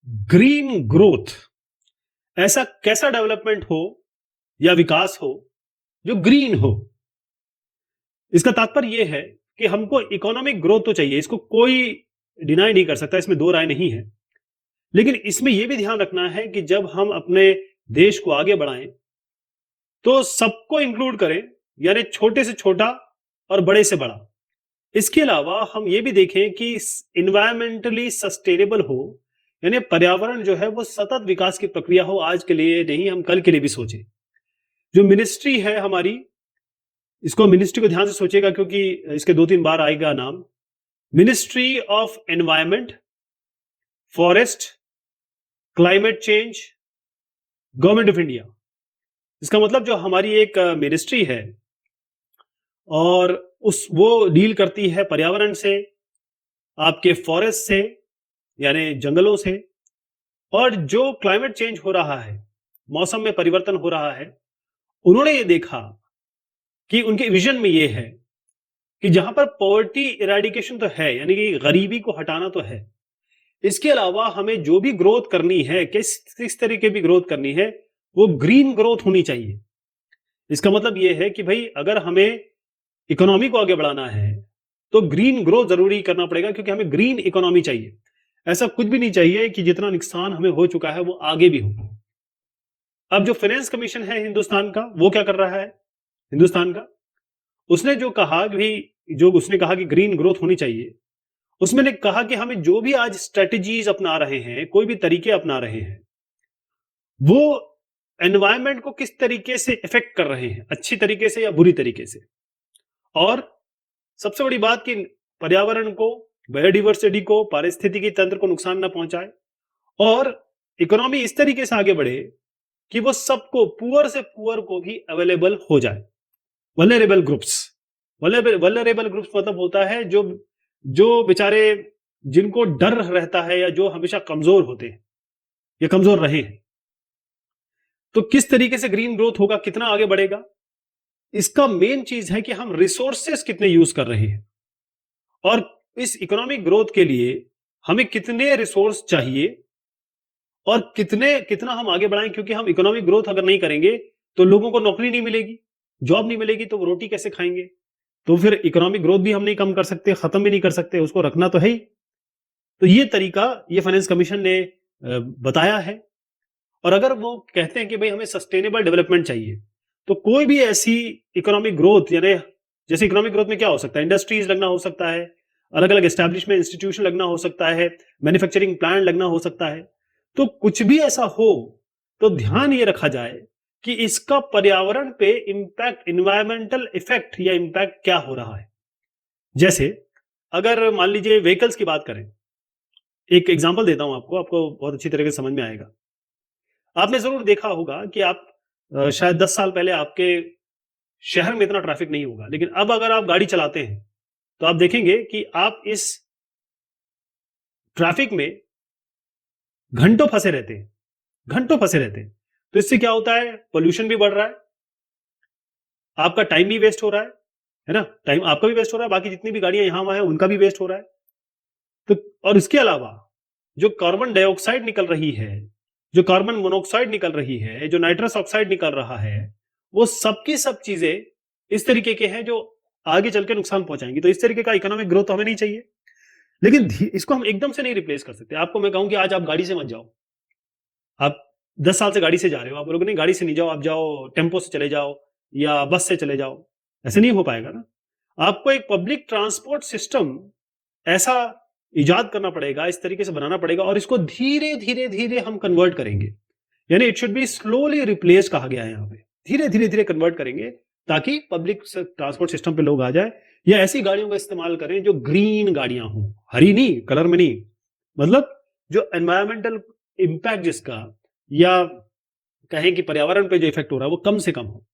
Green growth ऐसा कैसा development हो या विकास हो जो ग्रीन हो। इसका तात्पर्य यह है कि हमको इकोनॉमिक ग्रोथ तो चाहिए, इसको कोई डिनाई नहीं कर सकता, इसमें दो राय नहीं है। लेकिन इसमें यह भी ध्यान रखना है कि जब हम अपने देश को आगे बढ़ाएं तो सबको इंक्लूड करें, यानी छोटे से छोटा और बड़े से बड़ा। इसके अलावा हम ये भी देखें कि इन्वायरमेंटली सस्टेनेबल हो, यानी पर्यावरण जो है वो सतत विकास की प्रक्रिया हो, आज के लिए नहीं, हम कल के लिए भी सोचें। जो मिनिस्ट्री है हमारी, इसको मिनिस्ट्री को ध्यान से सोचेगा क्योंकि इसके दो तीन बार आएगा नाम, ministry of environment, forest, climate change, government of India. इसका मतलब जो हमारी एक मिनिस्ट्री है और वो डील करती है पर्यावरण से, आपके फॉरेस्ट से यानी जंगलों से, और जो क्लाइमेट चेंज हो रहा है, मौसम में परिवर्तन हो रहा है, उन्होंने ये देखा कि उनके विजन में ये है कि जहां पर पॉवर्टी इरेडिकेशन तो है, यानी कि गरीबी को हटाना तो है, इसके अलावा हमें जो भी ग्रोथ करनी है, किस तरीके की ग्रोथ करनी है, वो ग्रीन ग्रोथ होनी चाहिए। इसका मतलब ये है कि भाई अगर हमें इकोनॉमी को आगे बढ़ाना है तो ग्रीन ग्रोथ जरूरी करना पड़ेगा, क्योंकि हमें ग्रीन इकोनॉमी चाहिए। ऐसा कुछ भी नहीं चाहिए कि जितना नुकसान हमें हो चुका है वो आगे भी हो। अब जो फाइनेंस कमीशन है हिंदुस्तान का, वो क्या कर रहा है हिंदुस्तान का, उसने जो कहा कि ग्रीन ग्रोथ होनी चाहिए, उसमें ने कहा कि हमें जो भी आज स्ट्रेटेजीज अपना रहे हैं, कोई भी तरीके अपना रहे हैं, वो एनवायरमेंट को किस तरीके से इफेक्ट कर रहे हैं, अच्छी तरीके से या बुरी तरीके से। और सबसे बड़ी बात कि पर्यावरण को, बायोडाइवर्सिटी को, पारिस्थितिकी तंत्र को नुकसान ना पहुंचाए, और इकोनॉमी इस तरीके से आगे बढ़े कि वो सबको, पुअर से पुअर को भी अवेलेबल हो जाए। वल्नरेबल ग्रुप्स, वल्नरेबल ग्रुप्स मतलब होता है जो जो बेचारे, जिनको डर रहता है या जो हमेशा कमजोर होते हैं या कमजोर रहे हैं। तो किस तरीके से ग्रीन ग्रोथ होगा, कितना आगे बढ़ेगा, इसका मेन चीज है कि हम रिसोर्सेस कितने यूज कर रहे हैं, और इस इकोनॉमिक ग्रोथ के लिए हमें कितने रिसोर्स चाहिए और कितना हम आगे बढ़ाएं। क्योंकि हम इकोनॉमिक ग्रोथ अगर नहीं करेंगे तो लोगों को नौकरी नहीं मिलेगी, जॉब नहीं मिलेगी, तो वो रोटी कैसे खाएंगे। तो फिर इकोनॉमिक ग्रोथ भी हम नहीं कम कर सकते, खत्म भी नहीं कर सकते, उसको रखना तो है ही। तो ये तरीका ये फाइनेंस कमीशन ने बताया है। और अगर वो कहते हैं कि भाई हमें सस्टेनेबल डेवलपमेंट चाहिए, तो कोई भी ऐसी इकोनॉमिक ग्रोथ, यानी जैसे इकोनॉमिक ग्रोथ में क्या हो सकता है, इंडस्ट्रीज लगना हो सकता है, अलग अलग एस्टैब्लिशमेंट इंस्टीट्यूशन लगना हो सकता है, मैन्युफैक्चरिंग प्लांट लगना हो सकता है। तो कुछ भी ऐसा हो तो ध्यान ये रखा जाए कि इसका पर्यावरण पे इंपैक्ट, इन्वायरमेंटल इफेक्ट या इंपैक्ट क्या हो रहा है। जैसे अगर मान लीजिए व्हीकल्स की बात करें, एक एग्जांपल देता हूं आपको, आपको बहुत अच्छी तरह से समझ में आएगा। आपने जरूर देखा होगा कि आप शायद 10 साल पहले आपके शहर में इतना ट्रैफिक नहीं होगा, लेकिन अब अगर आप गाड़ी चलाते हैं तो आप देखेंगे कि आप इस ट्रैफिक में घंटों फंसे रहते हैं, घंटों फंसे रहते हैं। तो इससे क्या होता है, पोल्यूशन भी बढ़ रहा है, आपका टाइम भी वेस्ट हो रहा है ना, टाइम आपका भी वेस्ट हो रहा है, बाकी जितनी भी गाड़ियां यहां वहां हैं उनका भी वेस्ट हो रहा है। तो और इसके अलावा जो कार्बन डाइऑक्साइड निकल रही है, जो कार्बन मोनोऑक्साइड निकल रही है, जो नाइट्रस ऑक्साइड निकल रहा है, वो सबकी सब चीजें इस तरीके के हैं जो आगे चल के नुकसान पहुंचाएंगी। तो इस तरीके का इकोनॉमिक ग्रोथ तो हमें नहीं चाहिए। लेकिन इसको हम एकदम से नहीं रिप्लेस कर सकते। आपको मैं कहूं कि आज आप गाड़ी से मत जाओ, आप 10 साल से गाड़ी से जा रहे हो, आप बोलोगे नहीं गाड़ी से नहीं जाओ, आप जाओ टेम्पो से चले जाओ या बस से चले जाओ, ऐसे नहीं हो पाएगा ना। आपको एक पब्लिक ट्रांसपोर्ट सिस्टम ऐसा इजाद करना पड़ेगा, इस तरीके से बनाना पड़ेगा, और इसको धीरे धीरे धीरे हम कन्वर्ट करेंगे। यानी it should be slowly replace कहा गया है यहाँ पे, धीरे धीरे धीरे कन्वर्ट करेंगे ताकि पब्लिक ट्रांसपोर्ट सिस्टम पे लोग आ जाए, या ऐसी गाड़ियों का इस्तेमाल करें जो ग्रीन गाड़ियां हों, हरी नहीं, कलर में नहीं, मतलब जो एनवायरमेंटल इंपैक्ट जिसका, या कहें कि पर्यावरण पे जो इफेक्ट हो रहा है वो कम से कम हो।